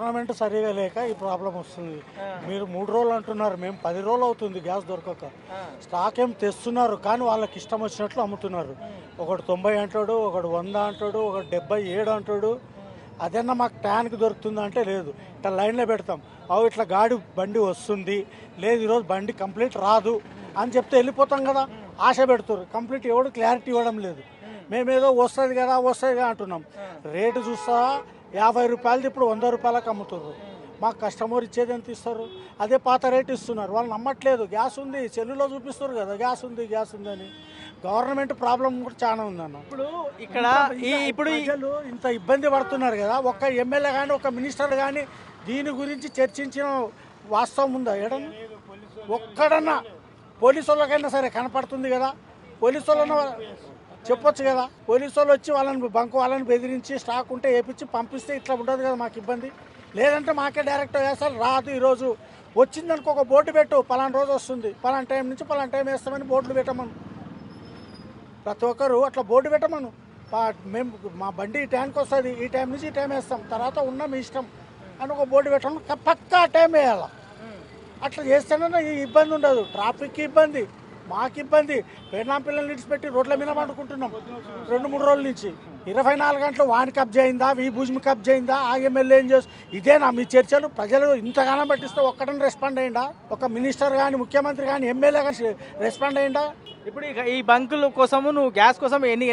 Government సరిగా లేక ఈ ప్రాబ్లం వస్తుంది. మీరు 3 రోజులు అంటున్నారు, మేము 10 రోజులు అవుతుంది గ్యాస్ దొరకక. స్టాక్ ఏం తెస్తున్నారు కానీ వాళ్ళకి ఇష్టం వచ్చినట్లు అమ్ముతున్నారు. ఒకడు 90 అంటాడు, ఒకడు 100 అంటాడు, ఒకడు 77 అంటాడు. అదన్నా మాకు ట్యాన్కి దొరుకుతుంది అంటే లేదు. ఇట్లా లైన్లో పెడతాం, ఇట్లా బండి వస్తుంది, లేదు ఈరోజు బండి కంప్లీట్ రాదు అని చెప్తే వెళ్ళిపోతాం కదా. ఆశ పెడుతున్నారు, కంప్లీట్ ఎవడు క్లారిటీ ఇవ్వడం లేదు. మేమేదో వస్తుంది కదా అంటున్నాం. రేటు చూస్తా 50 రూపాయలది ఇప్పుడు 100 రూపాయలకు అమ్ముతున్నారు. మాకు కస్టమర్ ఇచ్చేది ఎంత ఇస్తారు? అదే పాత రేటు ఇస్తున్నారు. వాళ్ళు నమ్మట్లేదు. గ్యాస్ ఉంది, సెల్లులో చూపిస్తారు కదా గ్యాస్ ఉంది అని. గవర్నమెంట్ ప్రాబ్లం కూడా చాలా ఉందన్న. ఇప్పుడు ప్రజలు ఇంత ఇబ్బంది పడుతున్నారు కదా. ఒక్క ఎమ్మెల్యే కానీ ఒక మినిస్టర్ కానీ దీని గురించి చర్చించిన వాస్తవం ఉందా? ఏడన్నా ఒక్కడన్నా పోలీసు వాళ్ళకైనా సరే కనపడుతుంది కదా. పోలీసు వాళ్ళను చెప్పొచ్చు కదా. పోలీసు వాళ్ళు వచ్చి వాళ్ళని బెదిరించి స్టాక్ ఉంటే వేపించి పంపిస్తే ఇట్లా ఉండదు కదా మాకు ఇబ్బంది. లేదంటే మాకే డైరెక్ట్ వేస్తారు. రాదు ఈరోజు వచ్చిందనుకో ఒక బోర్డు పెట్టు, పలానా రోజు వస్తుంది, పలానా టైం నుంచి పలానా టైం వేస్తామని బోర్డులు పెట్టమను. ప్రతి ఒక్కరు అట్లా బోర్డు పెట్టమను. మేము మా బండి ఈ టైంకి వస్తుంది, ఈ టైం నుంచి ఈ టైం వేస్తాం, తర్వాత ఉన్న మీ ఇష్టం అని ఒక బోర్డు పెట్టమను. పక్కా టైం వేయాలి. అట్లా చేస్తేనే ఈ ఇబ్బంది ఉండదు. ట్రాఫిక్కి ఇబ్బంది, మాకు ఇబ్బంది. పెళ్ళాం పిల్లల్ని విడిచిపెట్టి రోడ్ల మీద పండుకుంటున్నాం 2-3 రోజుల నుంచి. 24 గంటలు వాని కబ్జా అయిందా, ఈ భూమి కబ్జా అయిందా, ఆ ఎమ్మెల్యే ఏం చేసి ఇదేనా మీ చర్చలు? ప్రజలు ఇంతగానం పట్టిస్తే ఒక్కడని రెస్పాండ్ అయ్యిందా? ఒక మినిస్టర్ కానీ, ముఖ్యమంత్రి కానీ, ఎమ్మెల్యే కానీ రెస్పాండ్ అయ్యిందా? ఇప్పుడు ఈ బంకుల కోసము నువ్వు గ్యాస్ కోసం ఎన్ని